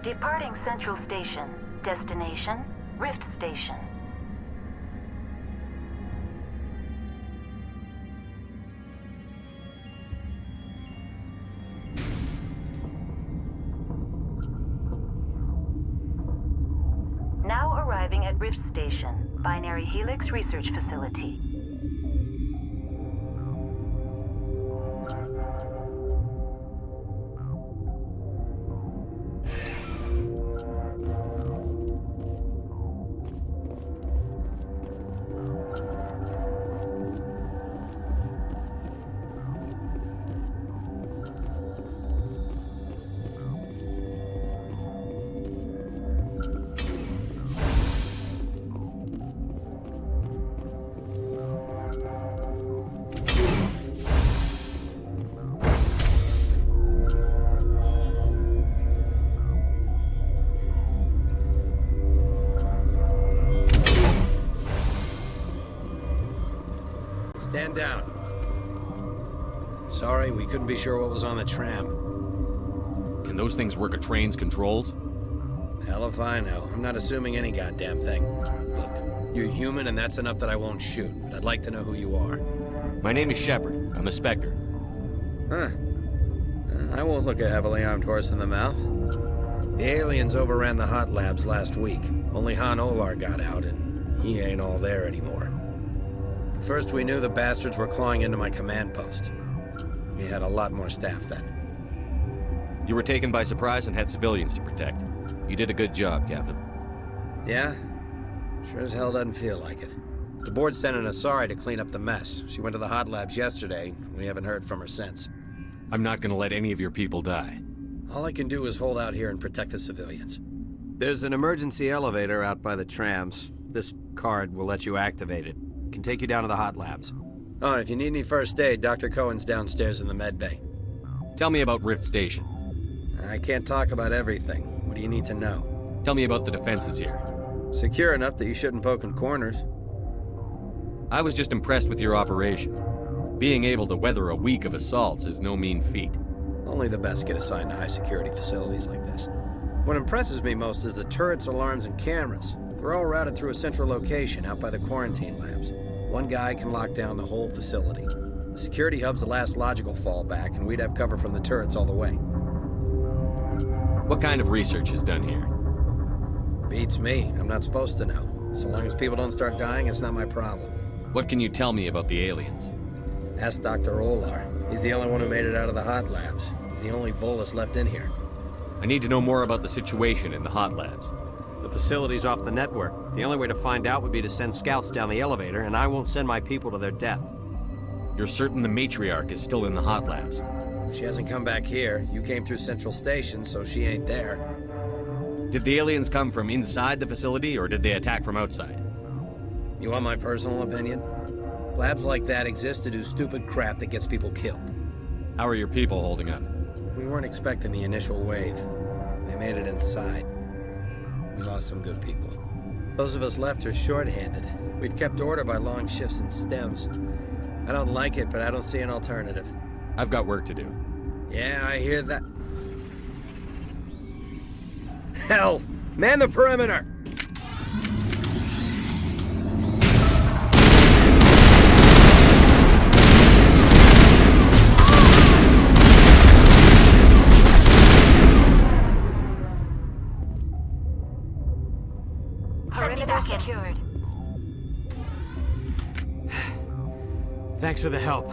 Departing Central Station. Destination, Rift Station. Now arriving at Rift Station, Binary Helix Research Facility. Stand down. Sorry, we couldn't be sure what was on the tram. Can those things work a train's controls? Hell if I know. I'm not assuming any goddamn thing. Look, you're human and that's enough that I won't shoot, but I'd like to know who you are. My name is Shepard. I'm a Spectre. Huh. I won't look a heavily armed horse in the mouth. The aliens overran the hot labs last week. Only Han Olar got out, and he ain't all there anymore. First we knew the bastards were clawing into my command post. We had a lot more staff then. You were taken by surprise and had civilians to protect. You did a good job, Captain. Yeah? Sure as hell doesn't feel like it. The board sent an Asari to clean up the mess. She went to the hot labs yesterday. We haven't heard from her since. I'm not gonna let any of your people die. All I can do is hold out here and protect the civilians. There's an emergency elevator out by the trams. This card will let you activate it. Can take you down to the hot labs. Oh, and if you need any first aid, Dr. Cohen's downstairs in the med bay. Tell me about Rift Station. I can't talk about everything. What do you need to know? Tell me about the defenses here. Secure enough that you shouldn't poke in corners. I was just impressed with your operation. Being able to weather a week of assaults is no mean feat. Only the best get assigned to high-security facilities like this. What impresses me most is the turrets, alarms, and cameras. They're all routed through a central location out by the quarantine labs. One guy can lock down the whole facility. The security hub's the last logical fallback, and we'd have cover from the turrets all the way. What kind of research is done here? Beats me. I'm not supposed to know. So long as people don't start dying, it's not my problem. What can you tell me about the aliens? Ask Dr. Olar. He's the only one who made it out of the hot labs. He's the only Volus left in here. I need to know more about the situation in the hot labs. The facility's off the network. The only way to find out would be to send scouts down the elevator, and I won't send my people to their death. You're certain the matriarch is still in the hot labs? She hasn't come back here. You came through Central Station, so she ain't there. Did the aliens come from inside the facility, or did they attack from outside? You want my personal opinion? Labs like that exist to do stupid crap that gets people killed. How are your people holding up? We weren't expecting the initial wave. They made it inside. We lost some good people. Those of us left are short-handed. We've kept order by long shifts and stems. I don't like it, but I don't see an alternative. I've got work to do. Yeah, I hear that. Hell! Man the perimeter! Perimeter secured. Thanks for the help.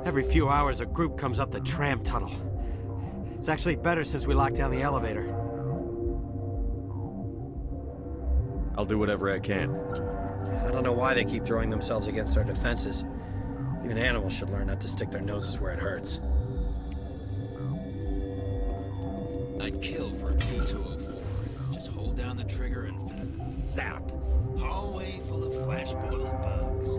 Every few hours, a group comes up the tram tunnel. It's actually better since we locked down the elevator. I'll do whatever I can. I don't know why they keep throwing themselves against our defenses. Even animals should learn not to stick their noses where it hurts. I'd kill for a P-204. Just hold down the trigger and zap. Hallway full of flash-boiled bugs.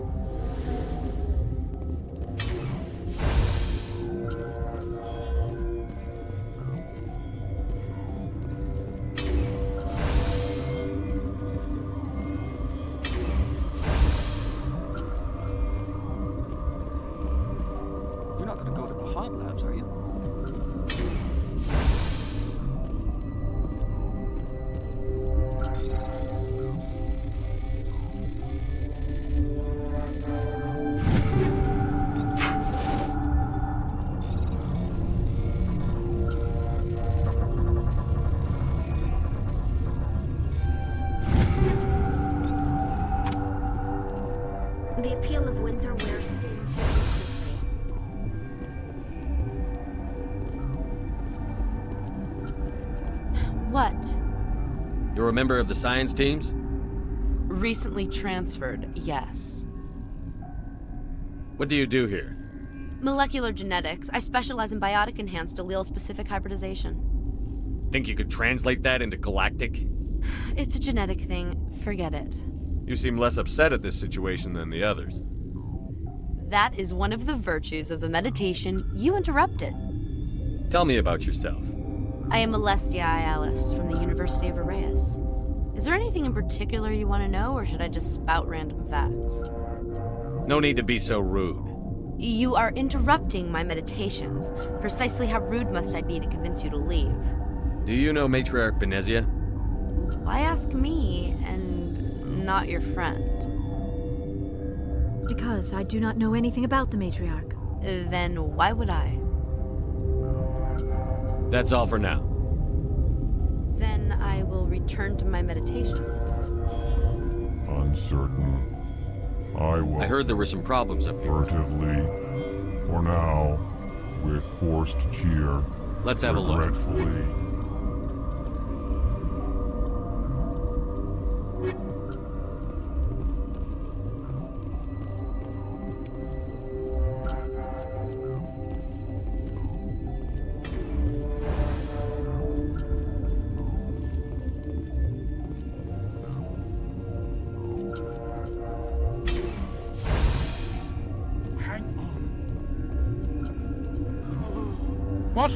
You're not gonna go to the hot labs, are you? matter where Sin takes me. What? You're a member of the science teams? Recently transferred, yes. What do you do here? Molecular genetics. I specialize in biotic-enhanced allele-specific hybridization. Think you could translate that into galactic? It's a genetic thing. Forget it. You seem less upset at this situation than the others. That is one of the virtues of the meditation you interrupted. Tell me about yourself. I am Alestia Alice from the University of Arrayas. Is there anything in particular you want to know, or should I just spout random facts? No need to be so rude. You are interrupting my meditations. Precisely how rude must I be to convince you to leave? Do you know Matriarch Benezia? Why ask me, and not your friend? Because I do not know anything about the matriarch. Then why would I? That's all for now. Then I will return to my meditations. Uncertain. I heard there were some problems up here. Furtively, for now, with forced cheer. Let's have a look. Regretfully.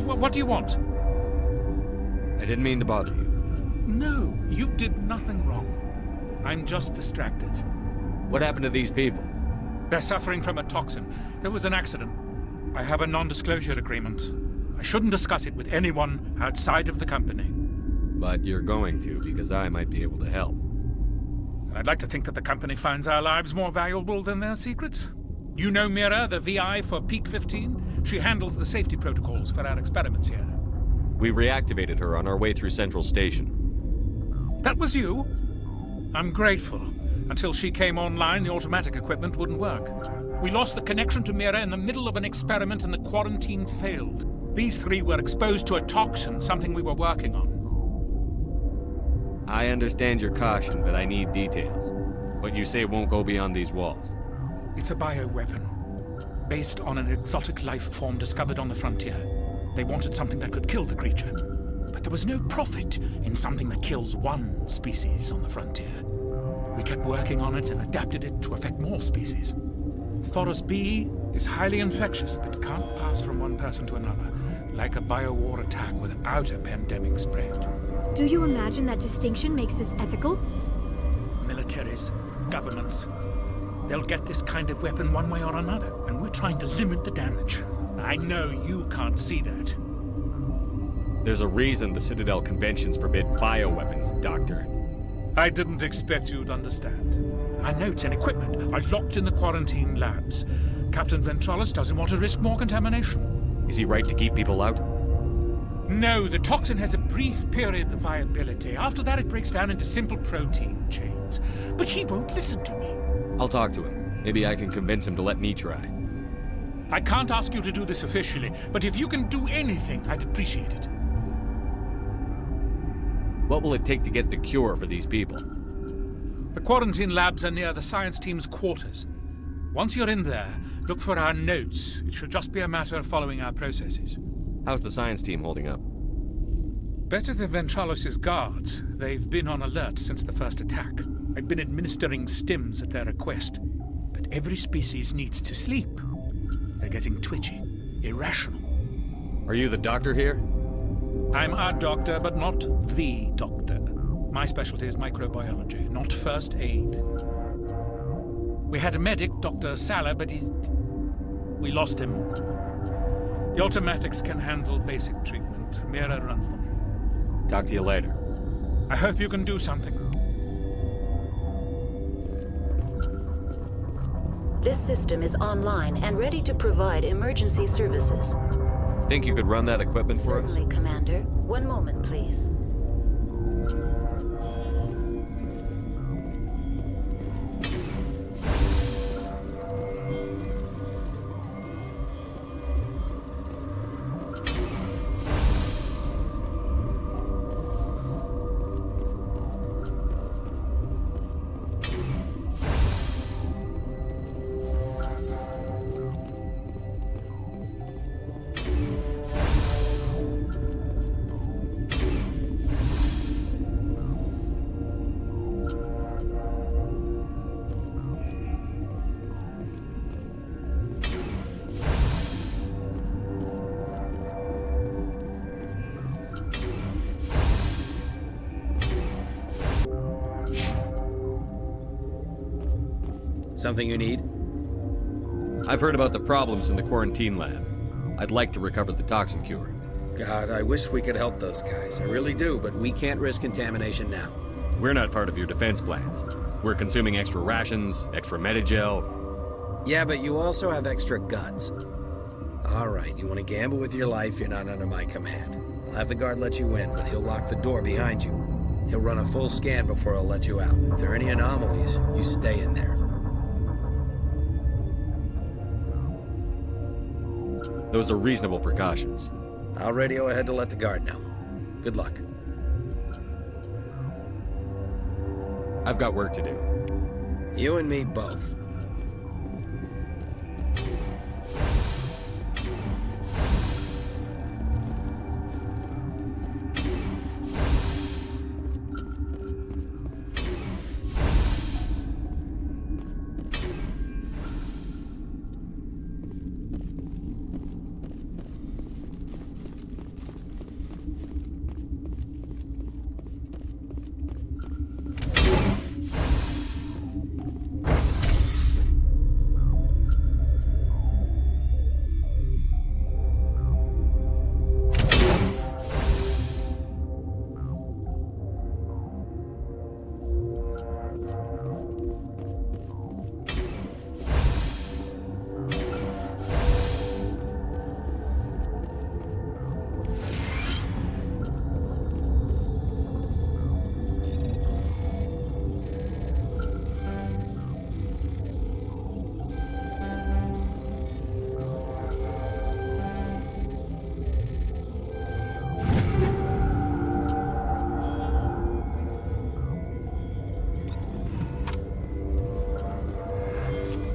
What do you want? I didn't mean to bother you. No, you did nothing wrong. I'm just distracted. What happened to these people? They're suffering from a toxin. There was an accident. I have a non-disclosure agreement. I shouldn't discuss it with anyone outside of the company. But you're going to, because I might be able to help. And I'd like to think that the company finds our lives more valuable than their secrets. You know Mira, the VI for Peak 15? She handles the safety protocols for our experiments here. We reactivated her on our way through Central Station. That was you? I'm grateful. Until she came online, the automatic equipment wouldn't work. We lost the connection to Mira in the middle of an experiment and the quarantine failed. These three were exposed to a toxin, something we were working on. I understand your caution, but I need details. What you say won't go beyond these walls. It's a bioweapon, based on an exotic life form discovered on the frontier. They wanted something that could kill the creature, but there was no profit in something that kills one species on the frontier. We kept working on it and adapted it to affect more species. Thoros B is highly infectious, but can't pass from one person to another, like a biowar attack without a pandemic spread. Do you imagine that distinction makes this ethical? Militaries, governments, they'll get this kind of weapon one way or another, and we're trying to limit the damage. I know you can't see that. There's a reason the Citadel conventions forbid bioweapons, Doctor. I didn't expect you'd understand. Our notes and equipment are locked in the quarantine labs. Captain Ventralis doesn't want to risk more contamination. Is he right to keep people out? No, the toxin has a brief period of viability. After that, it breaks down into simple protein chains. But he won't listen to me. I'll talk to him. Maybe I can convince him to let me try. I can't ask you to do this officially, but if you can do anything, I'd appreciate it. What will it take to get the cure for these people? The quarantine labs are near the science team's quarters. Once you're in there, look for our notes. It should just be a matter of following our processes. How's the science team holding up? Better than Ventralis' guards. They've been on alert since the first attack. I've been administering stims at their request. But every species needs to sleep. They're getting twitchy, irrational. Are you the doctor here? I'm our doctor, but not the doctor. My specialty is microbiology, not first aid. We had a medic, Dr. Salah, but we lost him. The automatics can handle basic treatment. Mira runs them. Talk to you later. I hope you can do something. This system is online and ready to provide emergency services. Think you could run that equipment for us? Certainly, Commander. One moment, please. Something you need? I've heard about the problems in the quarantine lab. I'd like to recover the toxin cure. God, I wish we could help those guys. I really do, but we can't risk contamination now. We're not part of your defense plans. We're consuming extra rations, extra Medigel. Yeah, but you also have extra guns. All right, you want to gamble with your life, you're not under my command. I'll have the guard let you in, but he'll lock the door behind you. He'll run a full scan before he'll let you out. If there are any anomalies, you stay in there. Those are reasonable precautions. I'll radio ahead to let the guard know. Good luck. I've got work to do. You and me both.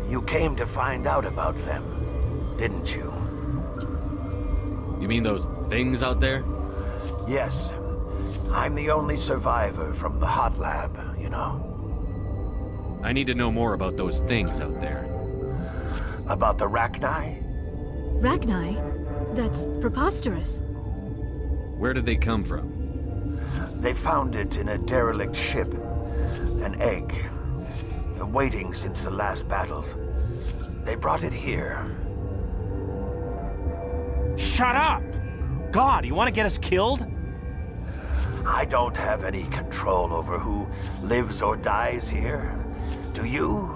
You came to find out about them, didn't you? You mean those things out there? Yes. I'm the only survivor from the hot lab, you know. I need to know more about those things out there. About the Rachni? Rachni? That's preposterous. Where did they come from? They found it in a derelict ship. An egg. Waiting since the last battles. They brought it here. Shut up! God, you want to get us killed? I don't have any control over who lives or dies here. Do you?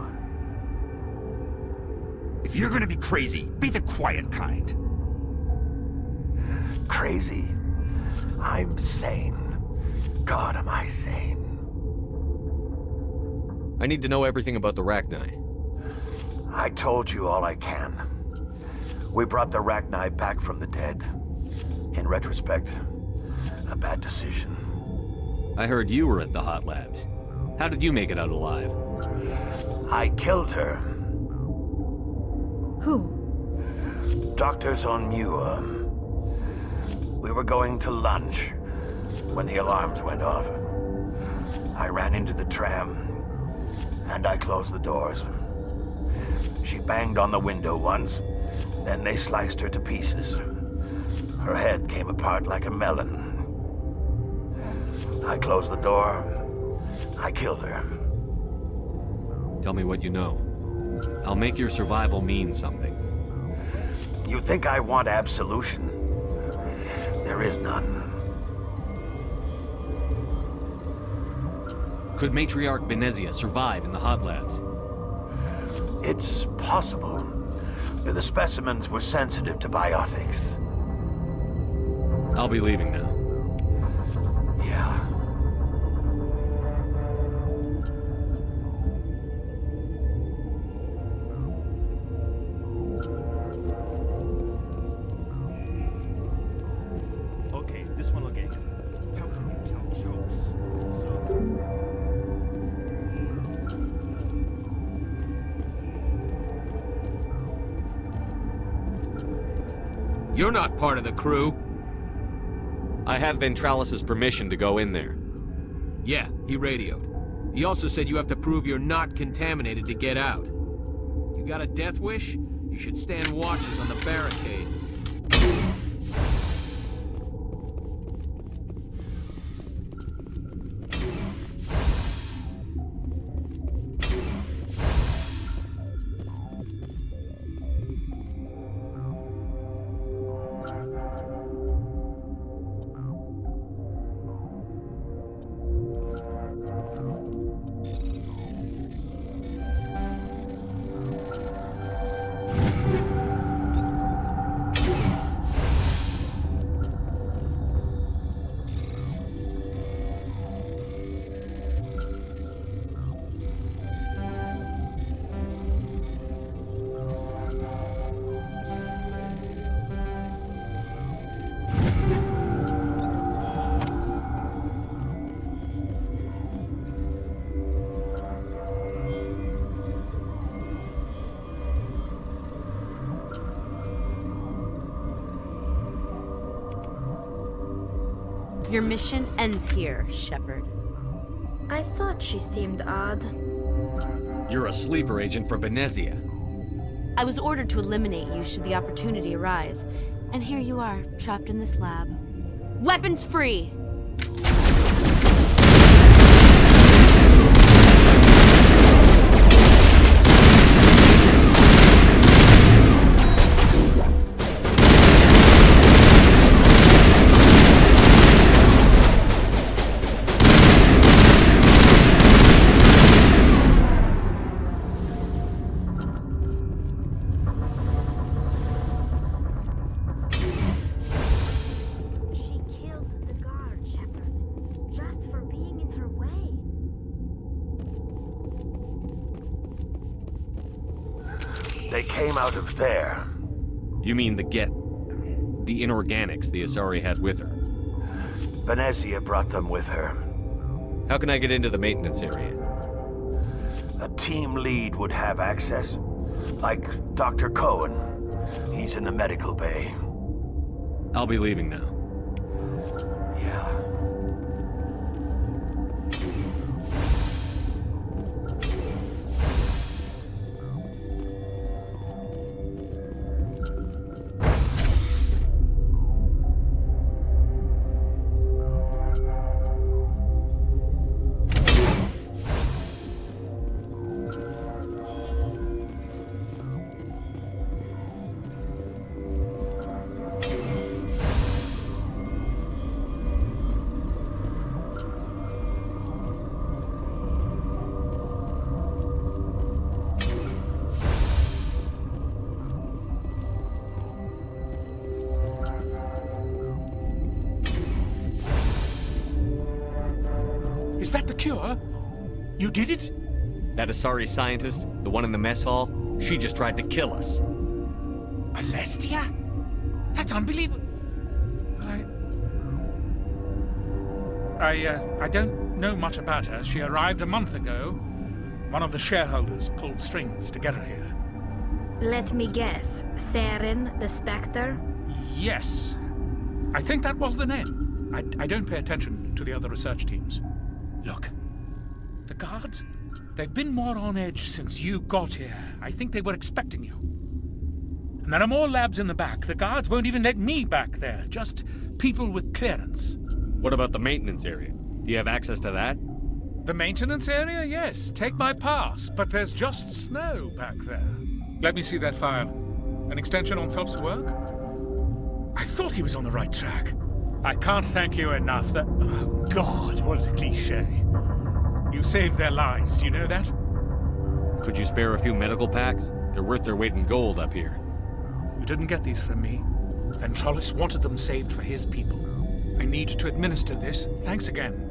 If you're gonna be crazy, be the quiet kind. Crazy? I'm sane. God, am I sane. I need to know everything about the Rachni. I told you all I can. We brought the Rachni back from the dead. In retrospect, a bad decision. I heard you were at the hot labs. How did you make it out alive? I killed her. Who? Doctors on Muir. We were going to lunch when the alarms went off. I ran into the tram, and I closed the doors. She banged on the window once, then they sliced her to pieces. Her head came apart like a melon. I closed the door. I killed her. Tell me what you know. I'll make your survival mean something. You think I want absolution? There is none. Could Matriarch Benezia survive in the hot labs? It's possible. The specimens were sensitive to biotics. I'll be leaving now. Yeah. Okay, this one will get you. How can you tell jokes? You're not part of the crew. I have Ventralis's permission to go in there. Yeah, he radioed. He also said you have to prove you're not contaminated to get out. You got a death wish? You should stand watches on the barricade. Your mission ends here, Shepard. I thought she seemed odd. You're a sleeper agent for Benezia. I was ordered to eliminate you should the opportunity arise. And here you are, trapped in this lab. Weapons free! They came out of there. You mean the inorganics the Asari had with her? Benezia brought them with her. How can I get into the maintenance area? A team lead would have access. Like Dr. Cohen. He's in the medical bay. I'll be leaving now. Yeah. Is that the cure? You did it? That Asari scientist, the one in the mess hall, she just tried to kill us. Alestia? That's unbelievable. I don't know much about her. She arrived a month ago. One of the shareholders pulled strings to get her here. Let me guess. Saren, the Spectre? Yes. I think that was the name. I don't pay attention to the other research teams. Look, the guards, they've been more on edge since you got here. I think they were expecting you. And there are more labs in the back. The guards won't even let me back there. Just people with clearance. What about the maintenance area? Do you have access to that? The maintenance area? Yes. Take my pass. But there's just snow back there. Let me see that file. An extension on Phelps' work? I thought he was on the right track. I can't thank you enough. Oh, God, what a cliché. You saved their lives, do you know that? Could you spare a few medical packs? They're worth their weight in gold up here. You didn't get these from me. Ventrolis wanted them saved for his people. I need to administer this. Thanks again.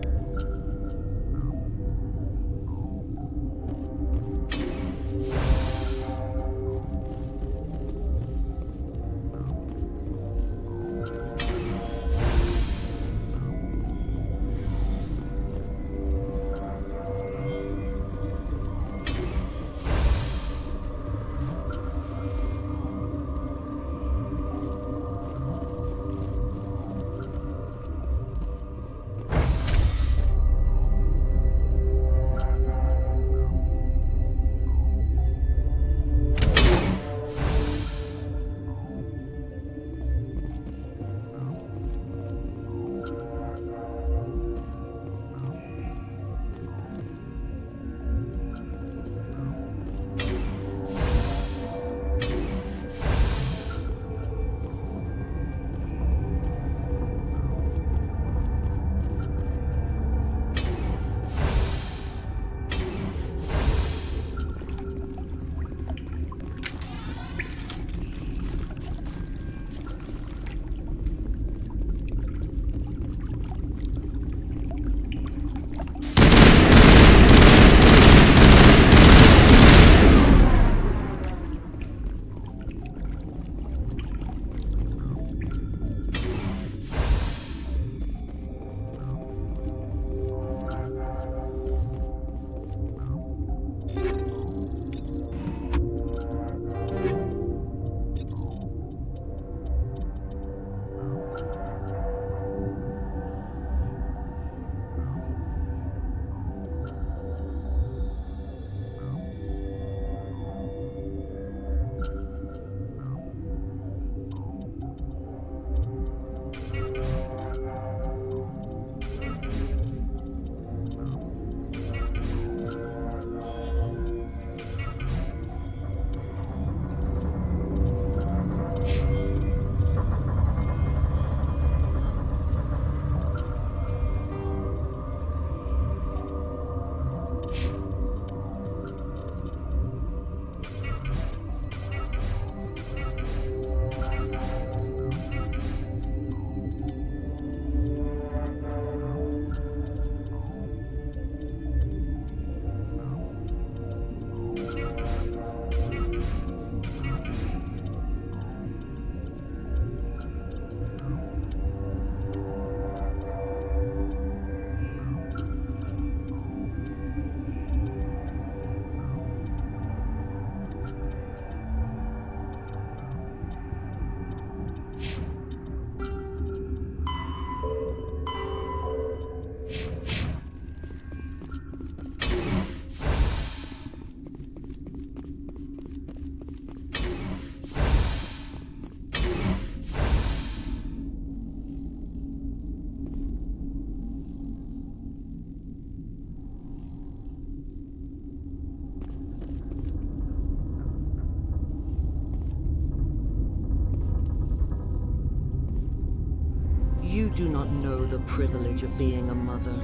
You do not know the privilege of being a mother.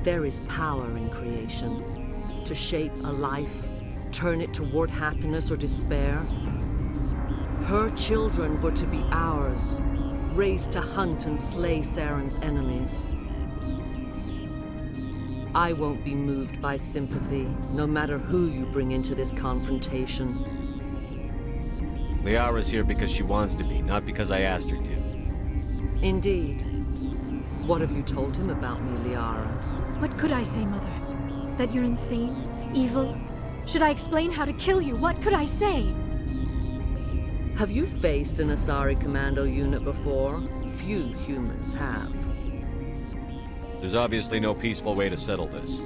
There is power in creation. To shape a life, turn it toward happiness or despair. Her children were to be ours, raised to hunt and slay Saren's enemies. I won't be moved by sympathy, no matter who you bring into this confrontation. Liara's here because she wants to be, not because I asked her to. Indeed. What have you told him about me, Liara? What could I say, Mother? That you're insane? Evil? Should I explain how to kill you? What could I say? Have you faced an Asari commando unit before? Few humans have. There's obviously no peaceful way to settle this.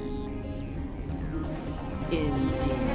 Indeed.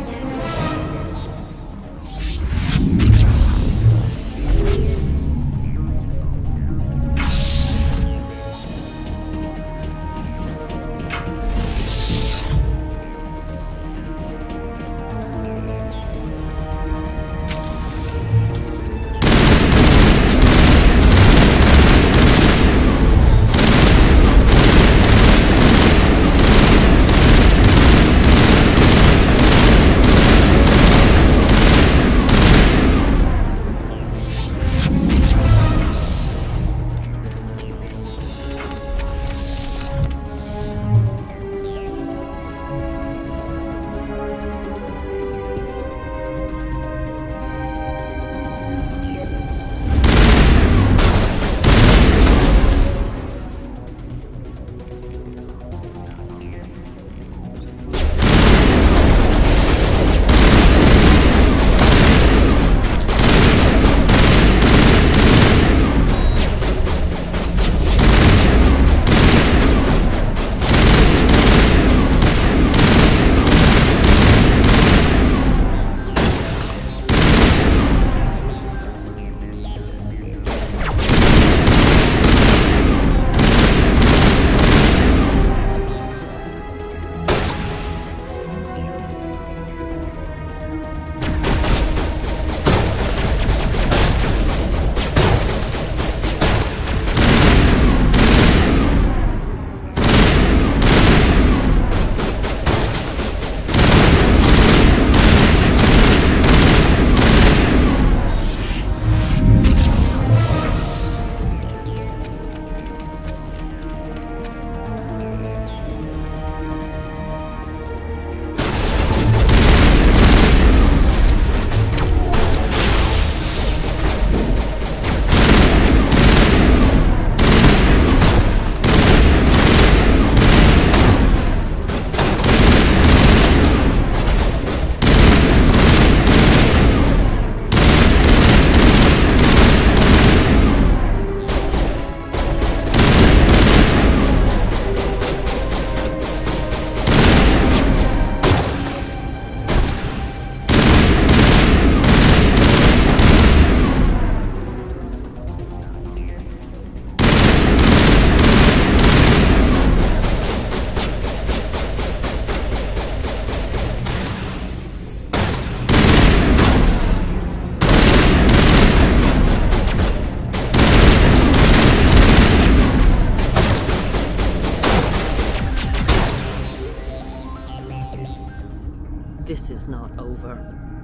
This is not over.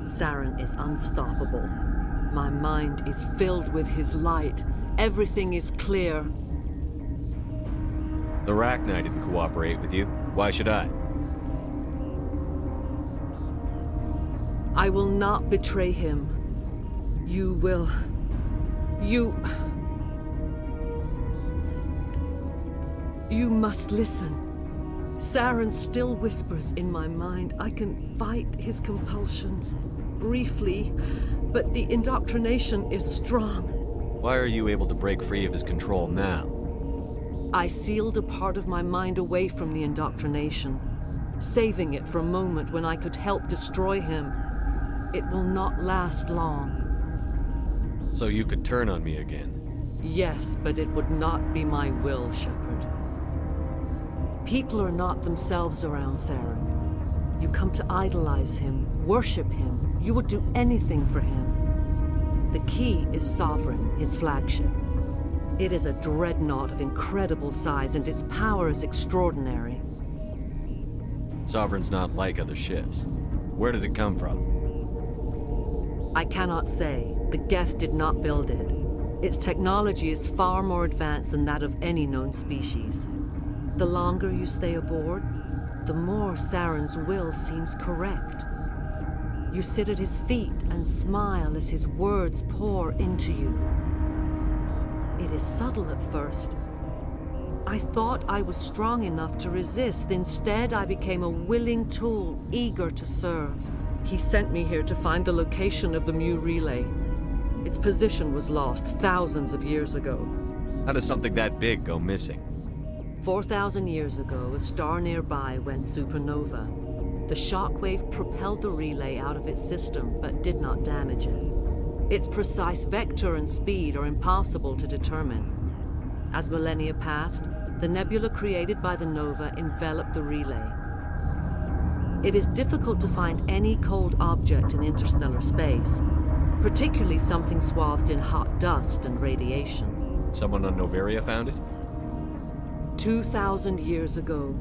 Saren is unstoppable. My mind is filled with his light. Everything is clear. The Rachni didn't cooperate with you. Why should I? I will not betray him. You will... You must listen. Saren still whispers in my mind. I can fight his compulsions. Briefly, but the indoctrination is strong. Why are you able to break free of his control now? I sealed a part of my mind away from the indoctrination, saving it for a moment when I could help destroy him. It will not last long. So you could turn on me again? Yes, but it would not be my will, Shepard. People are not themselves around Saren. You come to idolize him, worship him. You would do anything for him. The key is Sovereign, his flagship. It is a dreadnought of incredible size, and its power is extraordinary. Sovereign's not like other ships. Where did it come from? I cannot say. The Geth did not build it. Its technology is far more advanced than that of any known species. The longer you stay aboard, the more Saren's will seems correct. You sit at his feet and smile as his words pour into you. It is subtle at first. I thought I was strong enough to resist. Instead, I became a willing tool, eager to serve. He sent me here to find the location of the Mu relay. Its position was lost thousands of years ago. How does something that big go missing? 4,000 years ago, a star nearby went supernova. The shockwave propelled the relay out of its system, but did not damage it. Its precise vector and speed are impossible to determine. As millennia passed, the nebula created by the nova enveloped the relay. It is difficult to find any cold object in interstellar space, particularly something swathed in hot dust and radiation. Someone on Noveria found it? 2,000 years ago,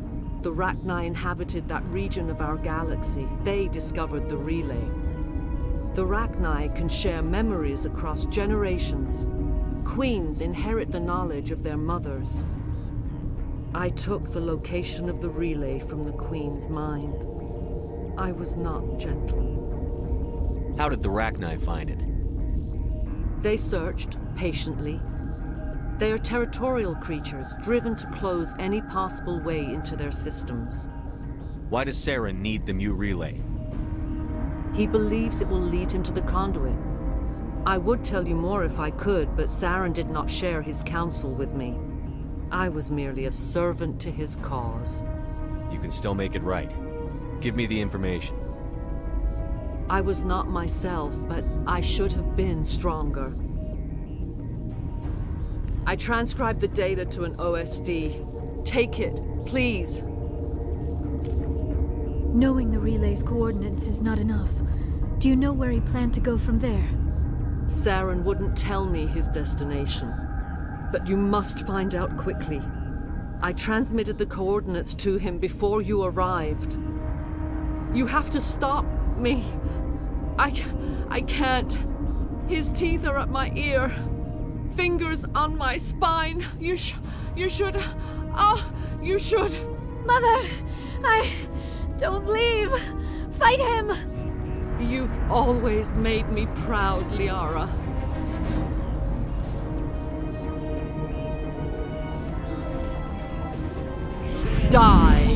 the Rachni inhabited that region of our galaxy. They discovered the relay. The Rachni can share memories across generations. Queens inherit the knowledge of their mothers. I took the location of the relay from the Queen's mind. I was not gentle. How did the Rachni find it? They searched, patiently. They are territorial creatures, driven to close any possible way into their systems. Why does Saren need the Mu relay? He believes it will lead him to the conduit. I would tell you more if I could, but Saren did not share his counsel with me. I was merely a servant to his cause. You can still make it right. Give me the information. I was not myself, but I should have been stronger. I transcribed the data to an OSD. Take it, please. Knowing the relay's coordinates is not enough. Do you know where he planned to go from there? Saren wouldn't tell me his destination. But you must find out quickly. I transmitted the coordinates to him before you arrived. You have to stop me. I can't. His teeth are at my ear. Fingers on my spine. You should. Oh, you should. Mother, don't leave. Fight him. You've always made me proud, Liara. Die.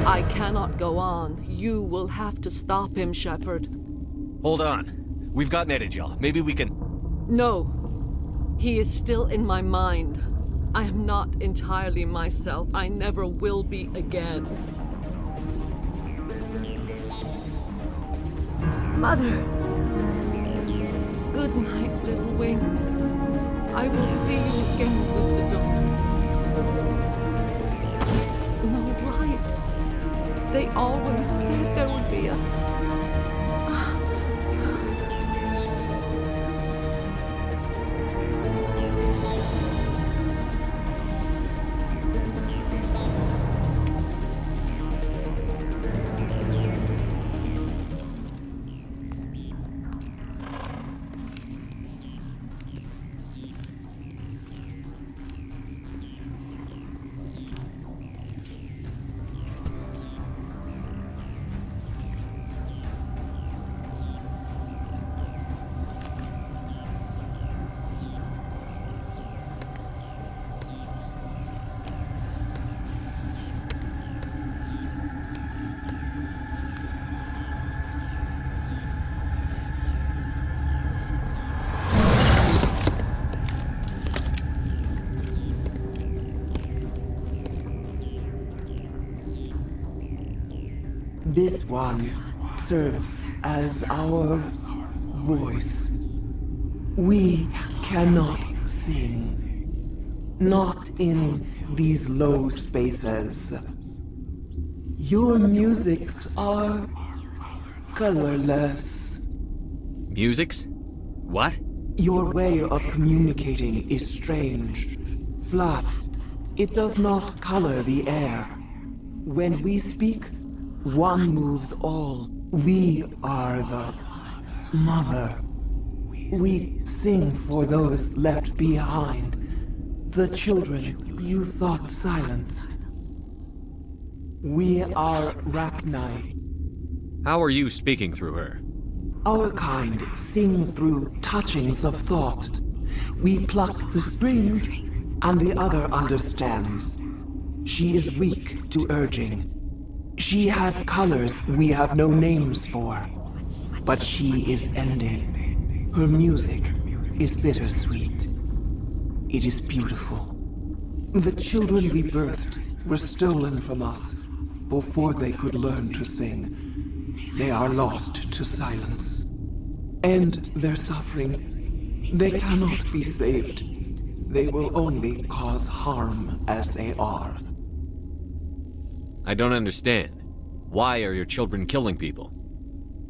I cannot go on. You will have to stop him, Shepard. Hold on. We've got Benezia. Maybe we can... No. He is still in my mind. I am not entirely myself. I never will be again. Mother. Good night, little wing. I will see you again with the dawn. No light. They always said there would be a... This one serves as our voice. We cannot sing. Not in these low spaces. Your musics are colorless. Musics? What? Your way of communicating is strange. Flat. It does not color the air. When we speak, one moves all. We are the mother. We sing for those left behind. The children you thought silenced. We are Rachni. How are you speaking through her? Our kind sing through touchings of thought. We pluck the strings, and the other understands. She is weak to urging. She has colors we have no names for. But she is ending. Her music is bittersweet. It is beautiful. The children we birthed were stolen from us before they could learn to sing. They are lost to silence. And their suffering, they cannot be saved. They will only cause harm as they are. I don't understand. Why are your children killing people?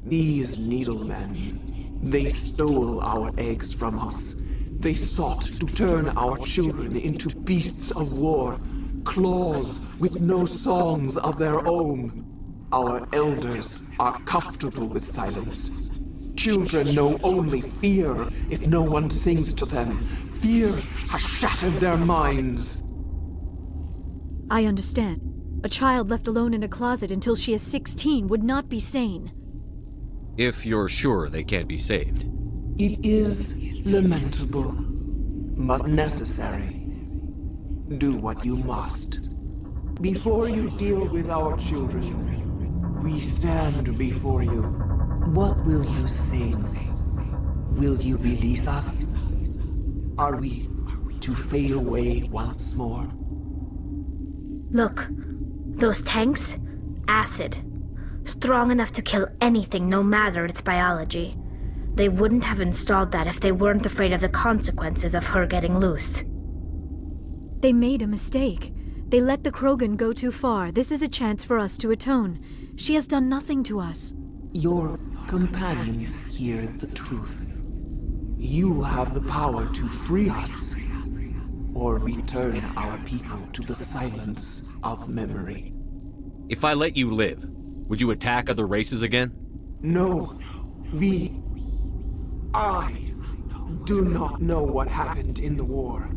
These needlemen, they stole our eggs from us. They sought to turn our children into beasts of war, claws with no songs of their own. Our elders are comfortable with silence. Children know only fear if no one sings to them. Fear has shattered their minds. I understand. A child left alone in a closet until she is 16 would not be sane. If you're sure they can't be saved. It is lamentable, but necessary. Do what you must. Before you deal with our children, we stand before you. What will you sing? Will you release us? Are we to fade away once more? Look, those tanks? Acid. Strong enough to kill anything, no matter its biology. They wouldn't have installed that if they weren't afraid of the consequences of her getting loose. They made a mistake. They let the Krogan go too far. This is a chance for us to atone. She has done nothing to us. Your companions hear the truth. You have the power to free us, or return our people to the silence of memory. If I let you live, would you attack other races again? No. I do not know what happened in the war.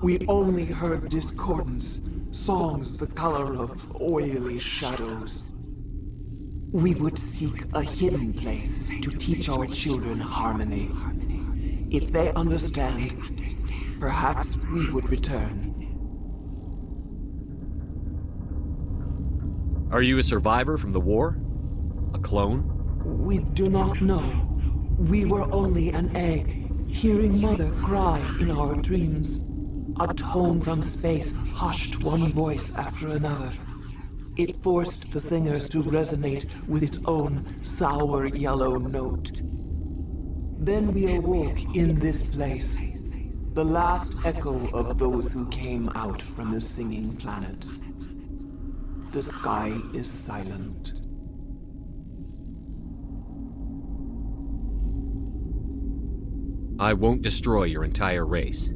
We only heard discordance, songs the color of oily shadows. We would seek a hidden place to teach our children harmony. If they understand, perhaps we would return. Are you a survivor from the war? A clone? We do not know. We were only an egg, hearing Mother cry in our dreams. A tone from space hushed one voice after another. It forced the singers to resonate with its own sour yellow note. Then we awoke in this place, the last echo of those who came out from the singing planet. The sky is silent. I won't destroy your entire race.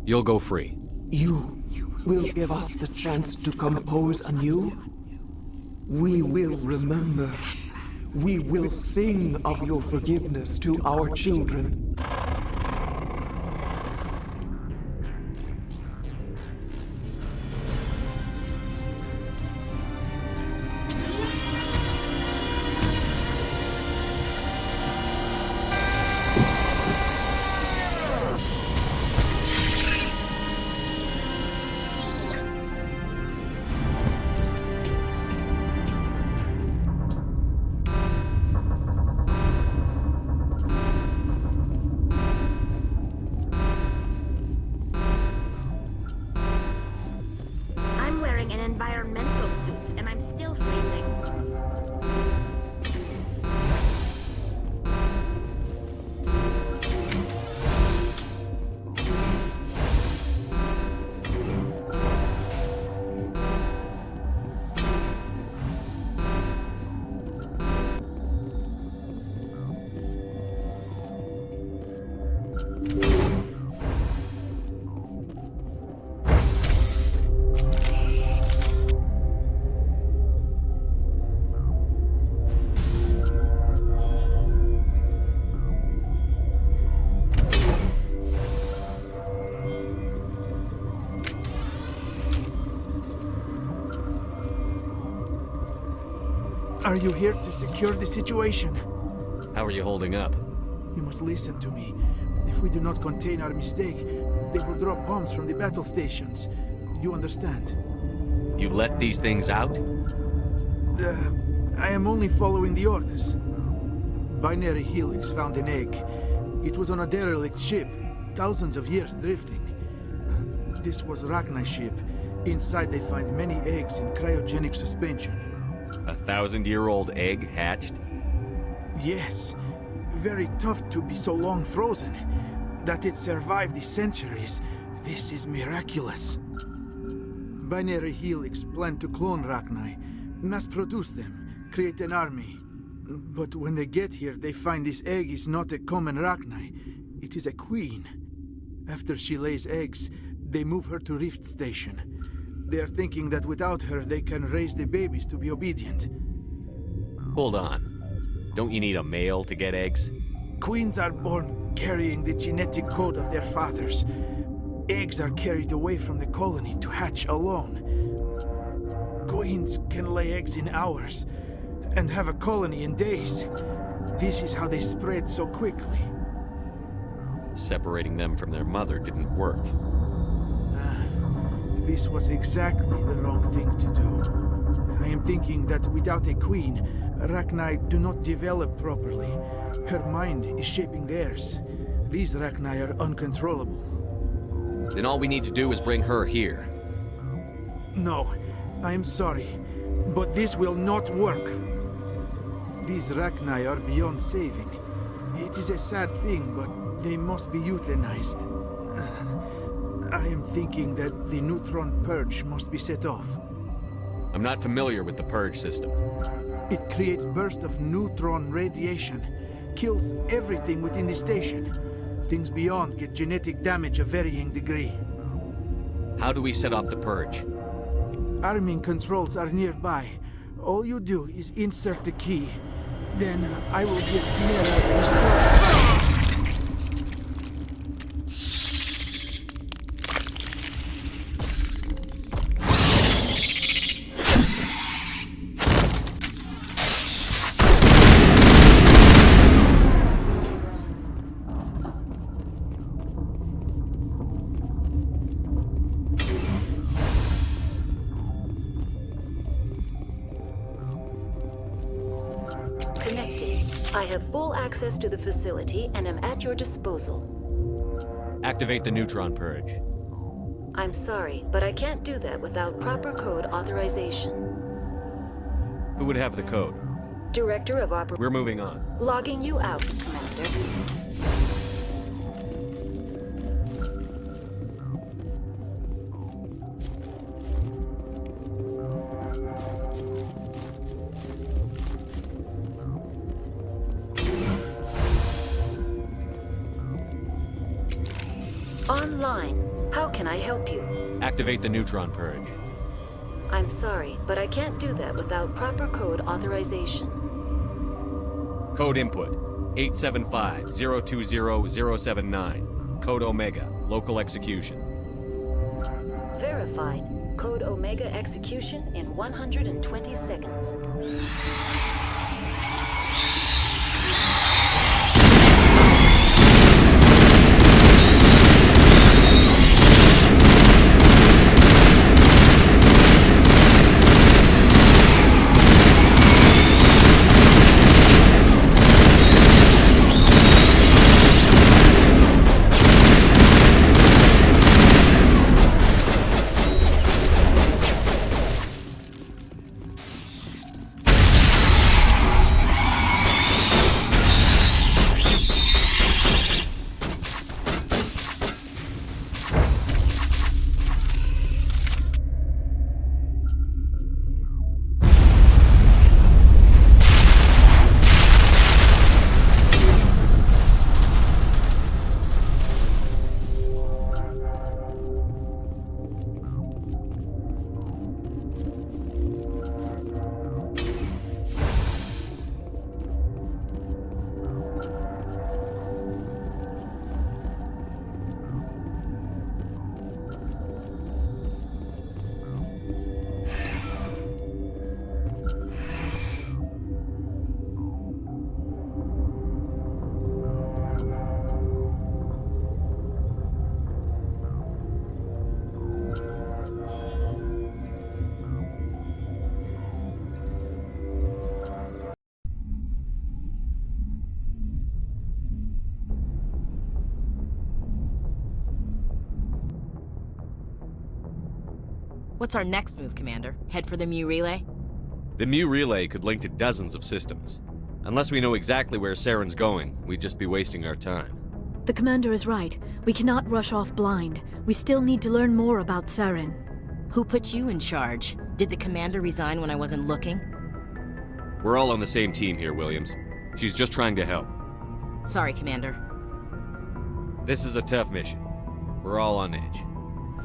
You'll go free. You will give us the chance to compose anew? We will remember. We will sing of your forgiveness to our children. I'm wearing an environmental suit, and I'm still freezing. Are you here to secure the situation? How are you holding up? You must listen to me. If we do not contain our mistake, they will drop bombs from the battle stations. You understand? You let these things out? I am only following the orders. Binary Helix found an egg. It was on a derelict ship, thousands of years drifting. This was Rachni's ship. Inside they find many eggs in cryogenic suspension. A 1,000-year-old egg hatched? Yes. Very tough to be so long frozen. That it survived the centuries, this is miraculous. Binary Helix planned to clone Rachni, mass-produce them, create an army. But when they get here, they find this egg is not a common Rachni. It is a queen. After she lays eggs, they move her to Rift Station. They are thinking that without her, they can raise the babies to be obedient. Hold on. Don't you need a male to get eggs? Queens are born carrying the genetic code of their fathers. Eggs are carried away from the colony to hatch alone. Queens can lay eggs in hours and have a colony in days. This is how they spread so quickly. Separating them from their mother didn't work. This was exactly the wrong thing to do. I am thinking that without a queen, Rachni do not develop properly. Her mind is shaping theirs. These Rachni are uncontrollable. Then all we need to do is bring her here. No, I am sorry, but this will not work. These Rachni are beyond saving. It is a sad thing, but they must be euthanized. I am thinking that the neutron purge must be set off. I'm not familiar with the purge system. It creates bursts of neutron radiation, kills everything within the station. Things beyond get genetic damage of varying degree. How do we set off the purge? Arming controls are nearby. All you do is insert the key. Then I will give Mira restore. I have full access to the facility and am at your disposal. Activate the neutron purge. I'm sorry, but I can't do that without proper code authorization. Who would have the code? Director of Operations. We're moving on. Logging you out, Commander. Online. How can I help you? Activate the neutron purge. I'm sorry, but I can't do that without proper code authorization. Code input 875-020-079. Code Omega. Local execution. Verified. Code Omega execution in 120 seconds. What's our next move, Commander? Head for the Mu relay? The Mu relay could link to dozens of systems. Unless we know exactly where Saren's going, we'd just be wasting our time. The commander is right. We cannot rush off blind. We still need to learn more about Saren. Who put you in charge? Did the commander resign when I wasn't looking? We're all on the same team here, Williams. She's just trying to help. Sorry, Commander. This is a tough mission. We're all on edge.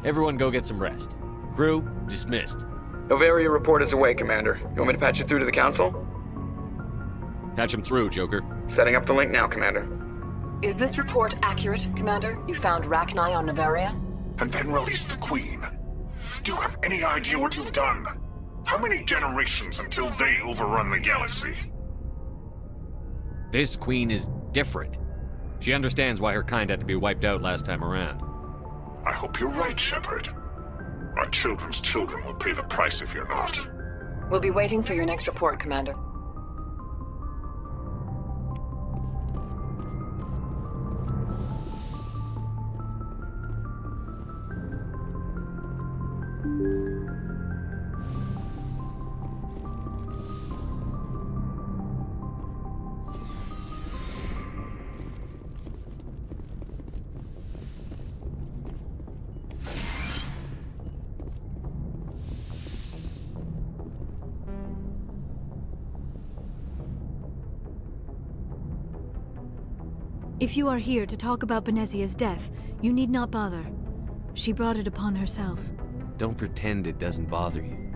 Everyone go get some rest. Crew, dismissed. Novaria report is away, Commander. You want me to patch you through to the Council? Patch him through, Joker. Setting up the link now, Commander. Is this report accurate, Commander? You found Rachni on Novaria? And then released the Queen. Do you have any idea what you've done? How many generations until they overrun the galaxy? This Queen is different. She understands why her kind had to be wiped out last time around. I hope you're right, Shepard. Our children's children will pay the price if you're not. We'll be waiting for your next report, Commander. If you are here to talk about Benezia's death, you need not bother. She brought it upon herself. Don't pretend it doesn't bother you.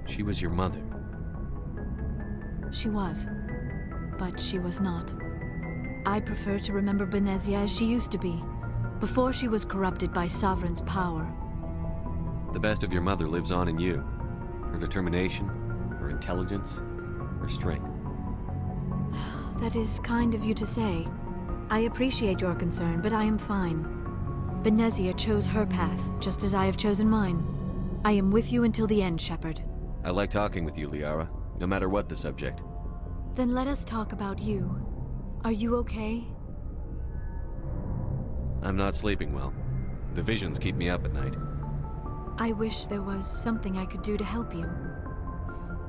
She was your mother. She was. But she was not. I prefer to remember Benezia as she used to be, before she was corrupted by Sovereign's power. The best of your mother lives on in you. Her determination, her intelligence, her strength. That is kind of you to say. I appreciate your concern, but I am fine. Benezia chose her path, just as I have chosen mine. I am with you until the end, Shepard. I like talking with you, Liara, no matter what the subject. Then let us talk about you. Are you okay? I'm not sleeping well. The visions keep me up at night. I wish there was something I could do to help you.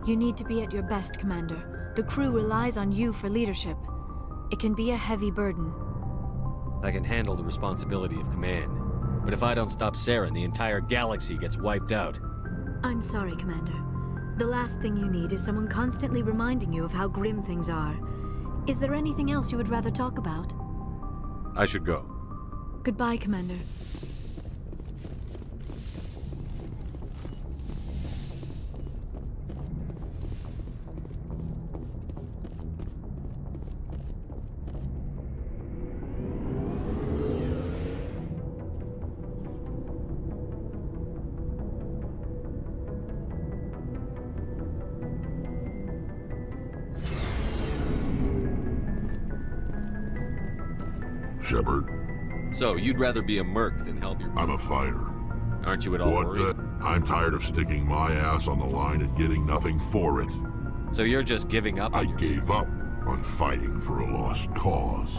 You need to be at your best, Commander. The crew relies on you for leadership. It can be a heavy burden. I can handle the responsibility of command. But if I don't stop Saren, the entire galaxy gets wiped out. I'm sorry, Commander. The last thing you need is someone constantly reminding you of how grim things are. Is there anything else you would rather talk about? I should go. Goodbye, Commander. Shepard. So, you'd rather be a merc than help your... I'm a fighter. Aren't you at all worried? I'm tired of sticking my ass on the line and getting nothing for it. So you're just giving up on I gave up on fighting for a lost cause.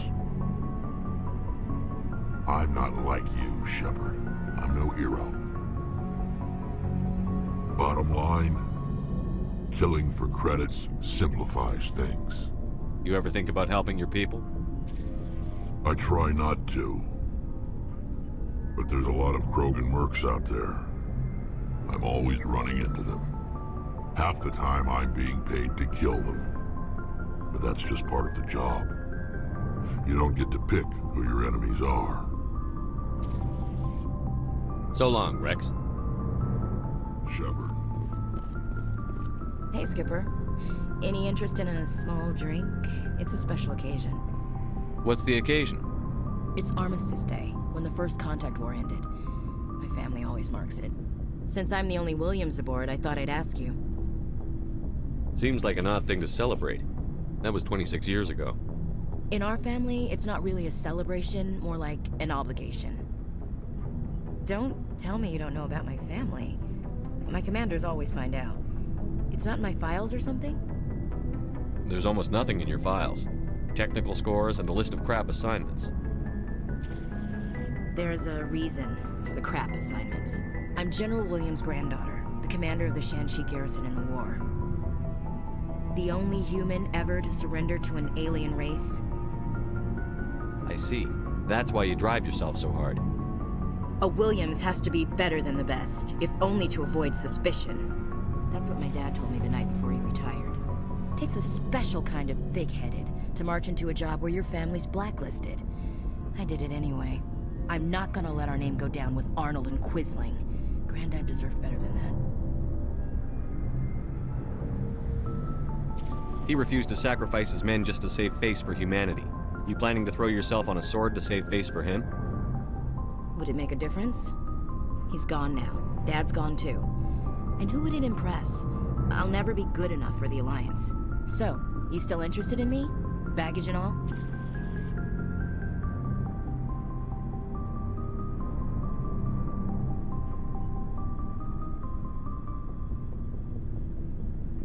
I'm not like you, Shepard. I'm no hero. Bottom line, killing for credits simplifies things. You ever think about helping your people? I try not to. But there's a lot of Krogan mercs out there. I'm always running into them. Half the time I'm being paid to kill them. But that's just part of the job. You don't get to pick who your enemies are. So long, Rex. Shepard. Hey, Skipper. Any interest in a small drink? It's a special occasion. What's the occasion? It's Armistice Day, when the First Contact War ended. My family always marks it. Since I'm the only Williams aboard, I thought I'd ask you. Seems like an odd thing to celebrate. That was 26 years ago. In our family, it's not really a celebration, more like an obligation. Don't tell me you don't know about my family. My commanders always find out. It's not in my files or something? There's almost nothing in your files. Technical scores and a list of crap assignments. There's a reason for the crap assignments. I'm General Williams' granddaughter, the commander of the Shanxi garrison in the war. The only human ever to surrender to an alien race. I see. That's why you drive yourself so hard. A Williams has to be better than the best, if only to avoid suspicion. That's what my dad told me the night before he retired. Takes a special kind of thick-headed to march into a job where your family's blacklisted. I did it anyway. I'm not gonna let our name go down with Arnold and Quisling. Granddad deserved better than that. He refused to sacrifice his men just to save face for humanity. You planning to throw yourself on a sword to save face for him? Would it make a difference? He's gone now. Dad's gone too. And who would it impress? I'll never be good enough for the Alliance. So, you still interested in me? Baggage and all?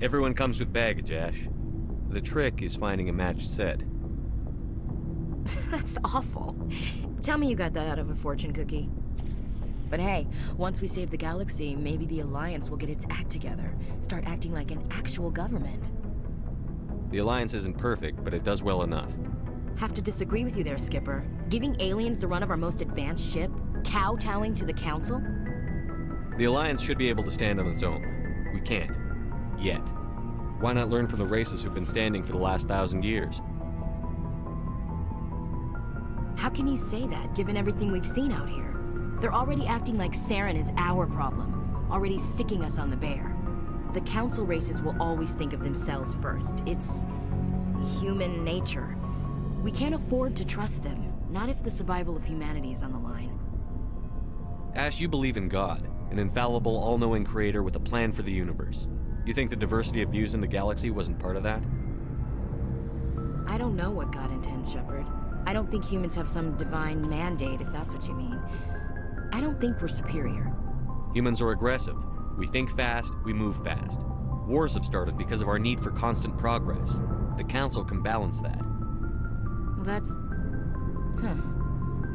Everyone comes with baggage, Ash. The trick is finding a matched set. That's awful. Tell me you got that out of a fortune cookie. But hey, once we save the galaxy, maybe the Alliance will get its act together. Start acting like an actual government. The Alliance isn't perfect, but it does well enough. Have to disagree with you there, Skipper. Giving aliens the run of our most advanced ship? Kowtowing to the Council? The Alliance should be able to stand on its own. We can't. Yet. Why not learn from the races who've been standing for the last 1,000 years? How can you say that, given everything we've seen out here? They're already acting like Saren is our problem, already sicking us on the bear. The Council races will always think of themselves first. It's human nature. We can't afford to trust them, not if the survival of humanity is on the line. Ash, you believe in God, an infallible, all-knowing creator with a plan for the universe. You think the diversity of views in the galaxy wasn't part of that? I don't know what God intends, Shepard. I don't think humans have some divine mandate, if that's what you mean. I don't think we're superior. Humans are aggressive. We think fast, we move fast. Wars have started because of our need for constant progress. The Council can balance that. Well, that's...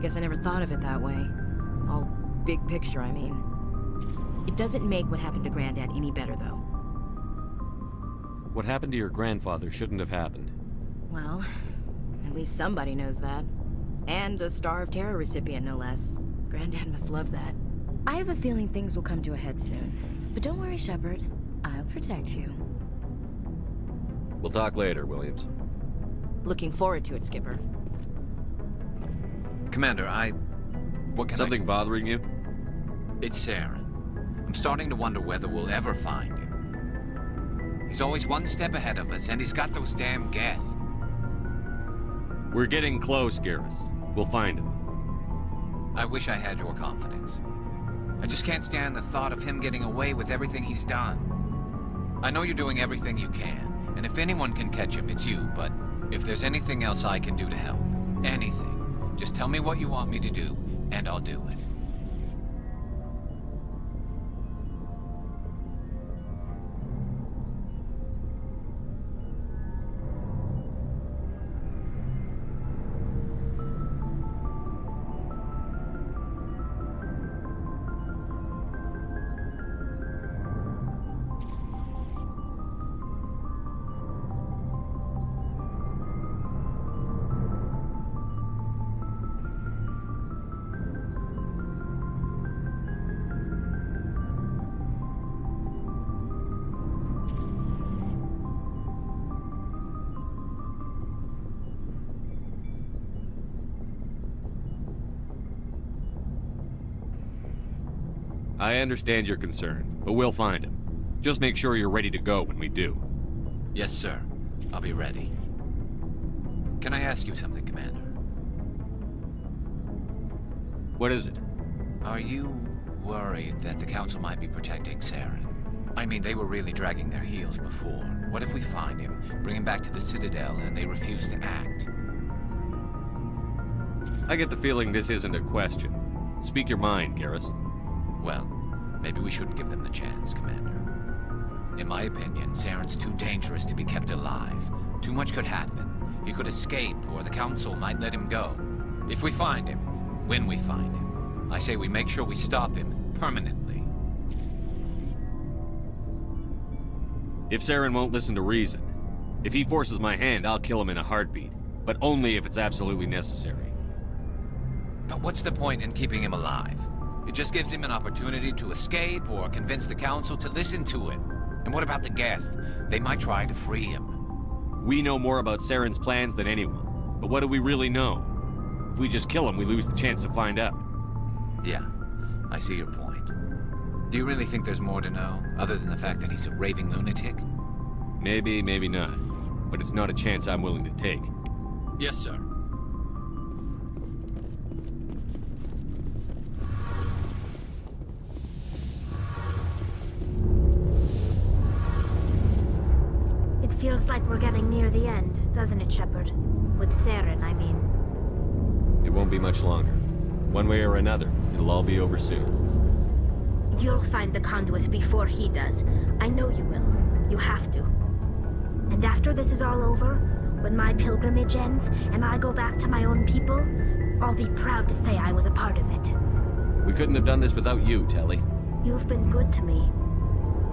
Guess I never thought of it that way. All big picture, I mean. It doesn't make what happened to Granddad any better, though. What happened to your grandfather shouldn't have happened. Well, at least somebody knows that. And a Star of Terror recipient, no less. Granddad must love that. I have a feeling things will come to a head soon. But don't worry, Shepard. I'll protect you. We'll talk later, Williams. Looking forward to it, Skipper. Commander, what can Something bothering you? It's Saren. I'm starting to wonder whether we'll ever find him. He's always one step ahead of us, and he's got those damn Geth. We're getting close, Garrus. We'll find him. I wish I had your confidence. I just can't stand the thought of him getting away with everything he's done. I know you're doing everything you can, and if anyone can catch him, it's you, but if there's anything else I can do to help, anything, just tell me what you want me to do, and I'll do it. I understand your concern, but we'll find him. Just make sure you're ready to go when we do. Yes, sir. I'll be ready. Can I ask you something, Commander? What is it? Are you worried that the Council might be protecting Saren? I mean, they were really dragging their heels before. What if we find him, bring him back to the Citadel, and they refuse to act? I get the feeling this isn't a question. Speak your mind, Garrus. Well, maybe we shouldn't give them the chance, Commander. In my opinion, Saren's too dangerous to be kept alive. Too much could happen. He could escape, or the Council might let him go. If we find him, when we find him, I say we make sure we stop him permanently. If Saren won't listen to reason, if he forces my hand, I'll kill him in a heartbeat. But only if it's absolutely necessary. But what's the point in keeping him alive? It just gives him an opportunity to escape or convince the Council to listen to him. And what about the Geth? They might try to free him. We know more about Saren's plans than anyone. But what do we really know? If we just kill him, we lose the chance to find out. Yeah, I see your point. Do you really think there's more to know, other than the fact that he's a raving lunatic? Maybe, maybe not. But it's not a chance I'm willing to take. Yes, sir. It feels like we're getting near the end, doesn't it, Shepard? With Saren, I mean. It won't be much longer. One way or another, it'll all be over soon. You'll find the conduit before he does. I know you will. You have to. And after this is all over, when my pilgrimage ends and I go back to my own people, I'll be proud to say I was a part of it. We couldn't have done this without you, Telly. You've been good to me.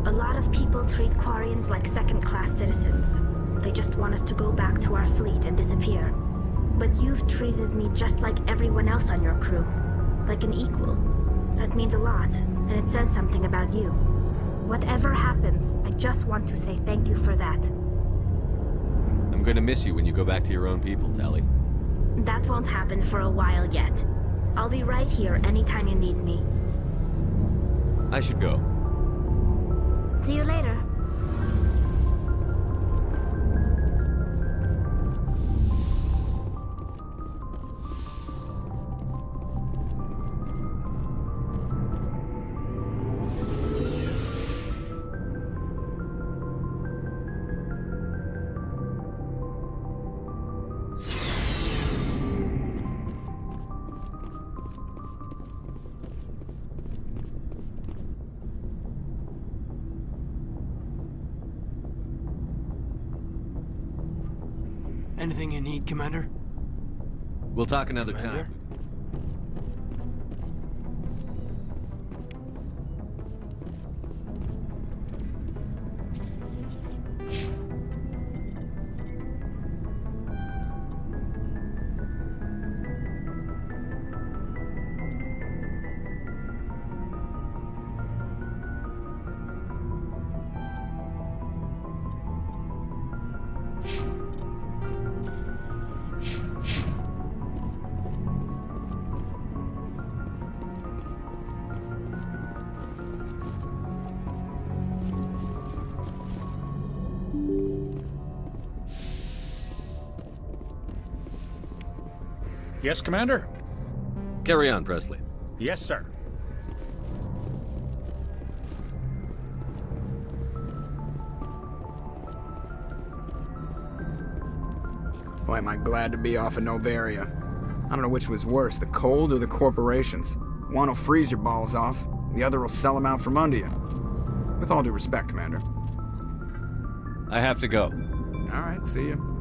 A lot of people treat Quarians like second-class citizens. They just want us to go back to our fleet and disappear. But you've treated me just like everyone else on your crew. Like an equal. That means a lot, and it says something about you. Whatever happens, I just want to say thank you for that. I'm gonna miss you when you go back to your own people, Telly. That won't happen for a while yet. I'll be right here anytime you need me. I should go. See you later. Anything you need, Commander? We'll talk another Commander? time. Yes, Commander? Carry on, Presley. Yes, sir. Boy, am I glad to be off of Novaria. I don't know which was worse, the cold or the corporations. One will freeze your balls off, the other will sell them out from under you. With all due respect, Commander. I have to go. All right, see you.